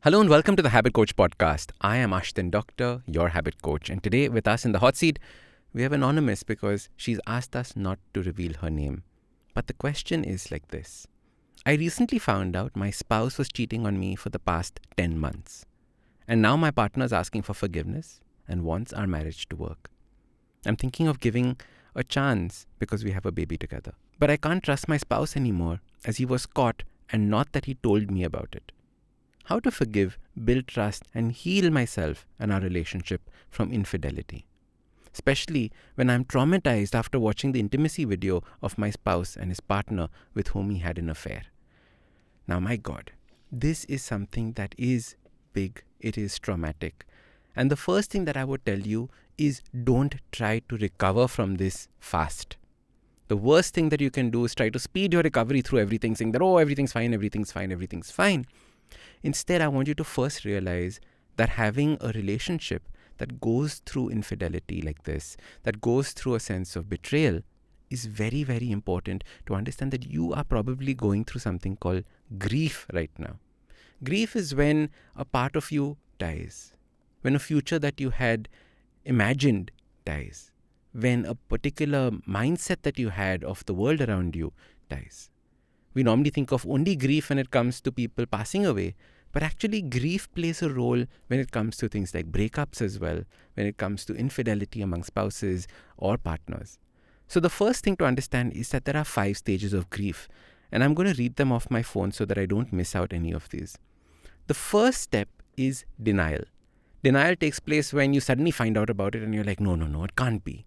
Hello and welcome to the Habit Coach podcast. I am Ashdin Doctor, your habit coach. And today with us in the hot seat, we have Anonymous because she's asked us not to reveal her name. But the question is like this. I recently found out my spouse was cheating on me for the past 10 months. And now my partner is asking for forgiveness and wants our marriage to work. I'm thinking of giving a chance because we have a baby together. But I can't trust my spouse anymore as he was caught and not that he told me about it. How to forgive, build trust, and heal myself and our relationship from infidelity. Especially when I'm traumatized after watching the intimacy video of my spouse and his partner with whom he had an affair. Now, my God, this is something that is big. It is traumatic. And the first thing that I would tell you is don't try to recover from this fast. The worst thing that you can do is try to speed your recovery through everything, saying that, everything's fine, everything's fine, everything's fine. Instead, I want you to first realize that having a relationship that goes through infidelity like this, that goes through a sense of betrayal, is very, very important to understand that you are probably going through something called grief right now. Grief is when a part of you dies, when a future that you had imagined dies, when a particular mindset that you had of the world around you dies. We normally think of only grief when it comes to people passing away, but actually grief plays a role when it comes to things like breakups as well, when it comes to infidelity among spouses or partners. So the first thing to understand is that there are 5 stages of grief, and I'm going to read them off my phone so that I don't miss out any of these. The first step is denial. Denial takes place when you suddenly find out about it and you're like, no, it can't be.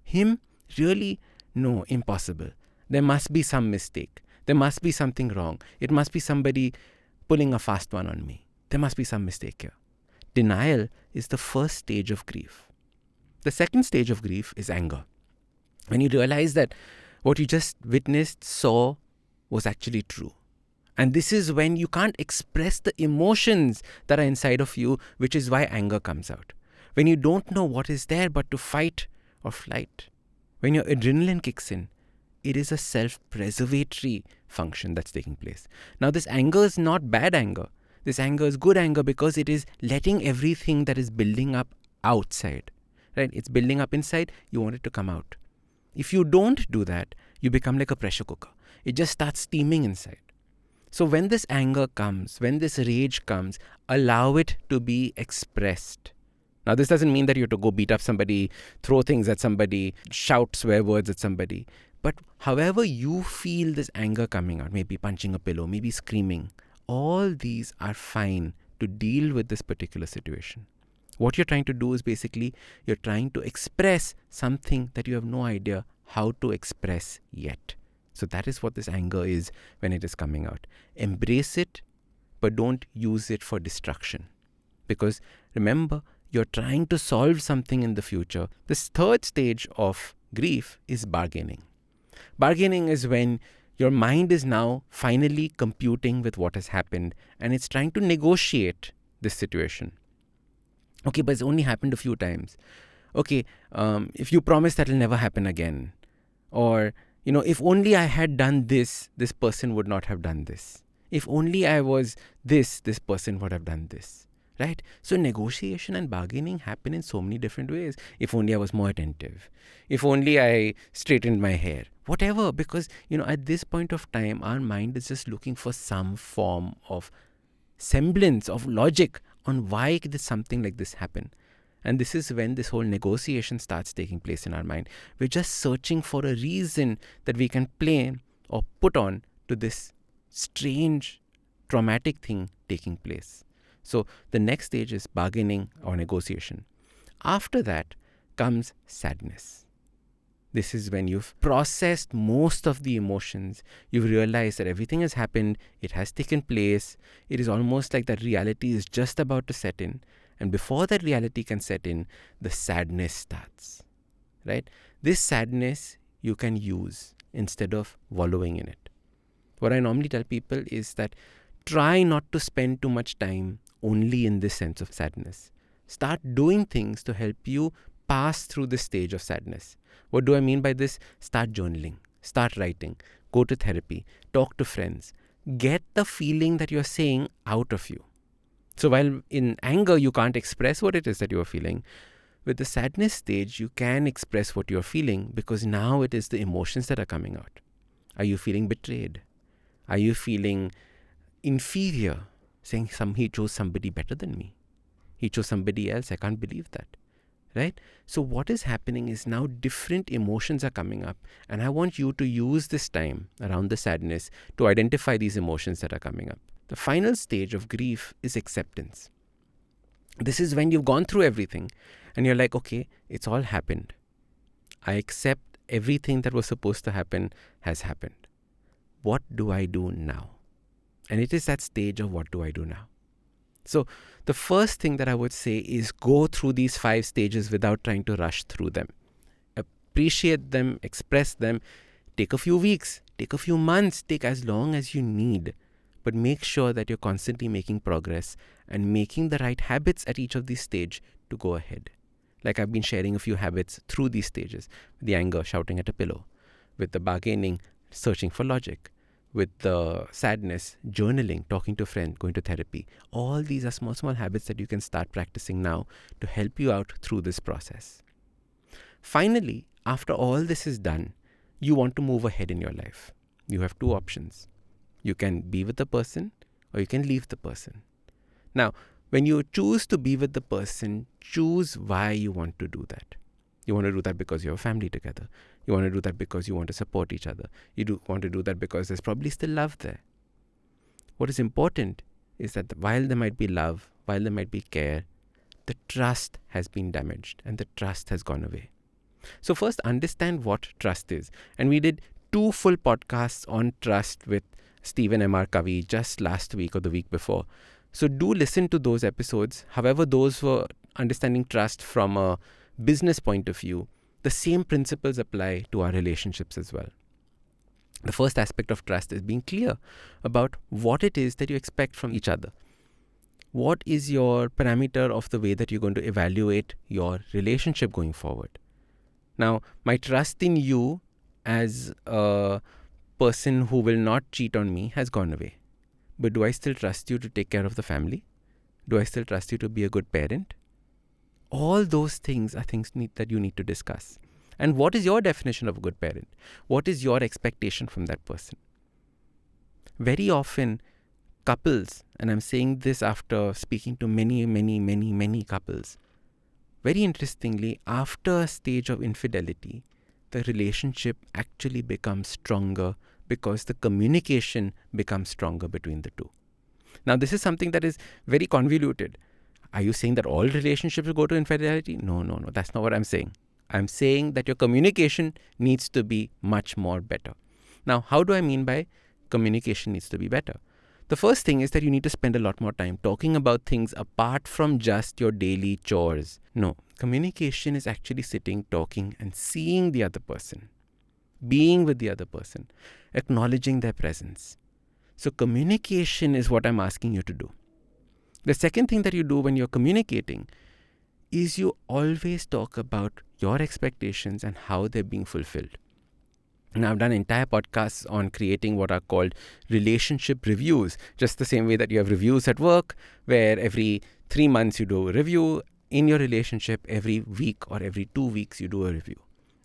Him? Really? No, impossible. There must be some mistake. There must be something wrong. It must be somebody pulling a fast one on me. There must be some mistake here. Denial is the first stage of grief. The second stage of grief is anger. When you realize that what you just witnessed, saw, was actually true. And this is when you can't express the emotions that are inside of you, which is why anger comes out. When you don't know what is there but to fight or flight. When your adrenaline kicks in. It is a self-preservatory function that's taking place. Now, this anger is not bad anger. This anger is good anger because it is letting everything that is building up outside. Right? It's building up inside. You want it to come out. If you don't do that, you become like a pressure cooker. It just starts steaming inside. So when this anger comes, when this rage comes, allow it to be expressed. Now, this doesn't mean that you have to go beat up somebody, throw things at somebody, shout swear words at somebody. But however you feel this anger coming out, maybe punching a pillow, maybe screaming, all these are fine to deal with this particular situation. What you're trying to do is basically you're trying to express something that you have no idea how to express yet. So that is what this anger is when it is coming out. Embrace it, but don't use it for destruction. Because remember, you're trying to solve something in the future. This third stage of grief is bargaining. Bargaining is when your mind is now finally computing with what has happened and it's trying to negotiate this situation. Okay, but it's only happened a few times. Okay, if you promise that will never happen again. Or, if only I had done this, this person would not have done this. If only I was this person would have done this. Right? So negotiation and bargaining happen in so many different ways. If only I was more attentive. If only I straightened my hair. Whatever. Because, at this point of time, our mind is just looking for some form of semblance of logic on why did something like this happen. And this is when this whole negotiation starts taking place in our mind. We're just searching for a reason that we can play or put on to this strange, traumatic thing taking place. So the next stage is bargaining or negotiation. After that comes sadness. This is when you've processed most of the emotions. You've realized that everything has happened. It has taken place. It is almost like that reality is just about to set in. And before that reality can set in, the sadness starts. Right? This sadness you can use instead of wallowing in it. What I normally tell people is that try not to spend too much time only in this sense of sadness. Start doing things to help you pass through this stage of sadness. What do I mean by this? Start journaling, start writing, go to therapy, talk to friends. Get the feeling that you're saying out of you. So while in anger, you can't express what it is that you're feeling, with the sadness stage, you can express what you're feeling because now it is the emotions that are coming out. Are you feeling betrayed? Are you feeling inferior? Saying he chose somebody better than me. He chose somebody else. I can't believe that. Right? So what is happening is now different emotions are coming up. And I want you to use this time around the sadness to identify these emotions that are coming up. The final stage of grief is acceptance. This is when you've gone through everything and you're like, okay, it's all happened. I accept everything that was supposed to happen has happened. What do I do now? And it is that stage of what do I do now? So the first thing that I would say is go through these 5 stages without trying to rush through them. Appreciate them, express them, take a few weeks, take a few months, take as long as you need. But make sure that you're constantly making progress and making the right habits at each of these stages to go ahead. Like I've been sharing a few habits through these stages. With the anger, shouting at a pillow. With the bargaining, searching for logic. With the sadness, journaling, talking to a friend, going to therapy. All these are small habits that you can start practicing now to help you out through this process. Finally, after all this is done, you want to move ahead in your life. You have 2 options. You can be with the person or you can leave the person. Now, when you choose to be with the person, choose why you want to do that. You want to do that because you have a family together. You want to do that because you want to support each other. You want to do that because there's probably still love there. What is important is that while there might be love, while there might be care, the trust has been damaged and the trust has gone away. So first, understand what trust is. And we did 2 full podcasts on trust with Stephen M.R. Covey just last week or the week before. So do listen to those episodes. However, those were understanding trust from a business point of view. The same principles apply to our relationships as well. The first aspect of trust is being clear about what it is that you expect from each other. What is your parameter of the way that you're going to evaluate your relationship going forward? Now, my trust in you as a person who will not cheat on me has gone away. But do I still trust you to take care of the family? Do I still trust you to be a good parent? All those things are things that you need to discuss. And what is your definition of a good parent? What is your expectation from that person? Very often, couples, and I'm saying this after speaking to many couples, very interestingly, after a stage of infidelity, the relationship actually becomes stronger because the communication becomes stronger between the two. Now, this is something that is very convoluted. Are you saying that all relationships will go to infidelity? No, that's not what I'm saying. I'm saying that your communication needs to be much more better. Now, how do I mean by communication needs to be better? The first thing is that you need to spend a lot more time talking about things apart from just your daily chores. No, communication is actually sitting, talking, and seeing the other person, being with the other person, acknowledging their presence. So communication is what I'm asking you to do. The second thing that you do when you're communicating is you always talk about your expectations and how they're being fulfilled. Now, I've done entire podcasts on creating what are called relationship reviews, just the same way that you have reviews at work, where every 3 months you do a review. In your relationship, every week or every 2 weeks you do a review.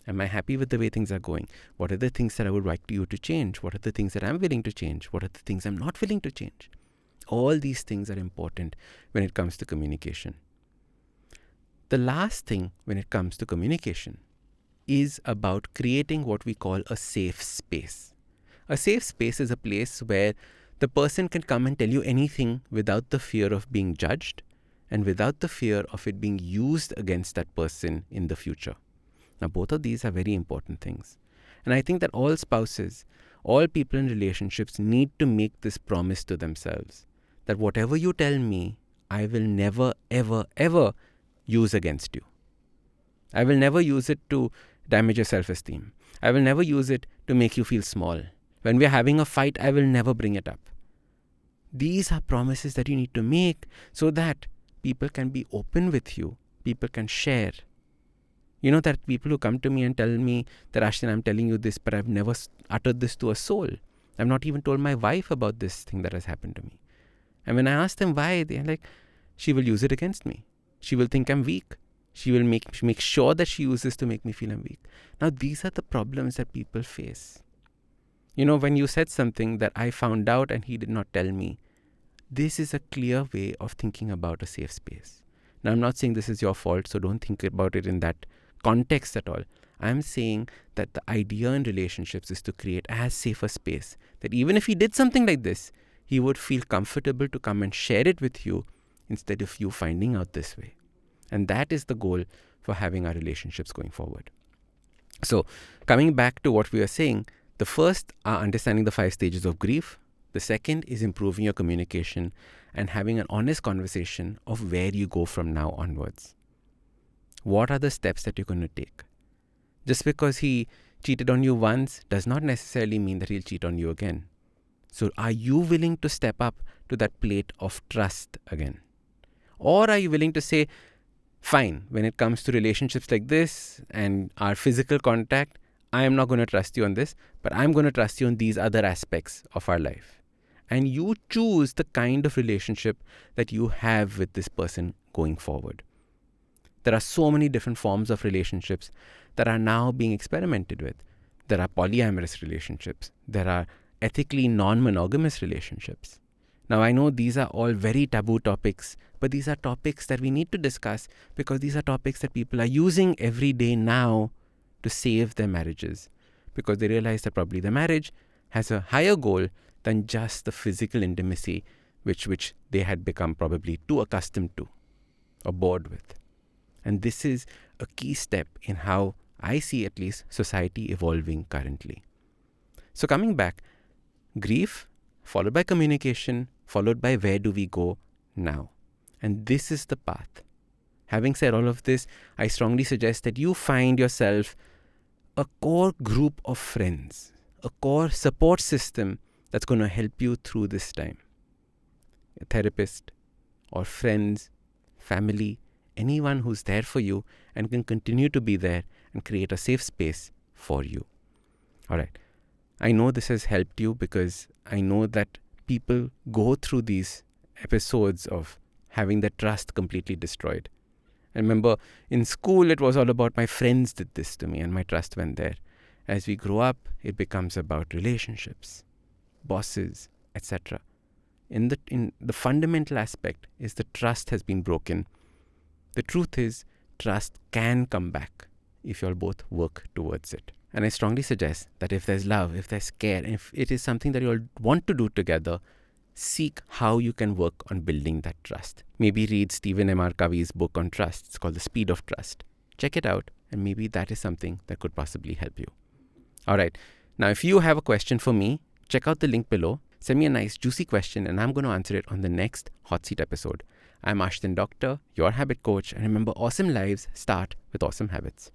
Am I happy with the way things are going? What are the things that I would like you to change? What are the things that I'm willing to change? What are the things I'm not willing to change? All these things are important when it comes to communication. The last thing when it comes to communication is about creating what we call a safe space. A safe space is a place where the person can come and tell you anything without the fear of being judged and without the fear of it being used against that person in the future. Now, both of these are very important things. And I think that all spouses, all people in relationships need to make this promise to themselves that whatever you tell me, I will never, ever use against you. I will never use it to damage your self-esteem. I will never use it to make you feel small. When we're having a fight, I will never bring it up. These are promises that you need to make so that people can be open with you. People can share. You know, that people who come to me and tell me that, Ashdin, I'm telling you this, but I've never uttered this to a soul. I've not even told my wife about this thing that has happened to me. And when I ask them why, they're like, she will use it against me. She will think I'm weak. She will make sure that she uses to make me feel I'm weak. Now, these are the problems that people face. When you said something that I found out and he did not tell me, this is a clear way of thinking about a safe space. Now, I'm not saying this is your fault, so don't think about it in that context at all. I'm saying that the idea in relationships is to create as safe a space that even if he did something like this, he would feel comfortable to come and share it with you instead of you finding out this way. And that is the goal for having our relationships going forward. So, coming back to what we were saying, the first are understanding the 5 stages of grief. The second is improving your communication and having an honest conversation of where you go from now onwards. What are the steps that you're going to take? Just because he cheated on you once does not necessarily mean that he'll cheat on you again. So are you willing to step up to that plate of trust again? Or are you willing to say, fine, when it comes to relationships like this and our physical contact, I am not going to trust you on this, but I'm going to trust you on these other aspects of our life. And you choose the kind of relationship that you have with this person going forward. There are so many different forms of relationships that are now being experimented with. There are polyamorous relationships. There are ethically non-monogamous relationships. Now, I know these are all very taboo topics, but these are topics that we need to discuss because these are topics that people are using every day now to save their marriages, because they realize that probably the marriage has a higher goal than just the physical intimacy which they had become probably too accustomed to or bored with. And this is a key step in how I see at least society evolving currently. So coming back, grief, followed by communication, followed by where do we go now? And this is the path. Having said all of this, I strongly suggest that you find yourself a core group of friends, a core support system that's going to help you through this time. A therapist or friends, family, anyone who's there for you and can continue to be there and create a safe space for you. All right. I know this has helped you because I know that people go through these episodes of having their trust completely destroyed. I remember in school, it was all about my friends did this to me and my trust went there. As we grow up, it becomes about relationships, bosses, etc. In the fundamental aspect is the trust has been broken. The truth is, trust can come back if you all both work towards it. And I strongly suggest that if there's love, if there's care, and if it is something that you all want to do together, seek how you can work on building that trust. Maybe read Stephen M.R. Covey's book on trust. It's called The Speed of Trust. Check it out, and maybe that is something that could possibly help you. All right. Now, if you have a question for me, check out the link below. Send me a nice, juicy question, and I'm going to answer it on the next Hot Seat episode. I'm Ashdin Doctor, your habit coach, and remember, awesome lives start with awesome habits.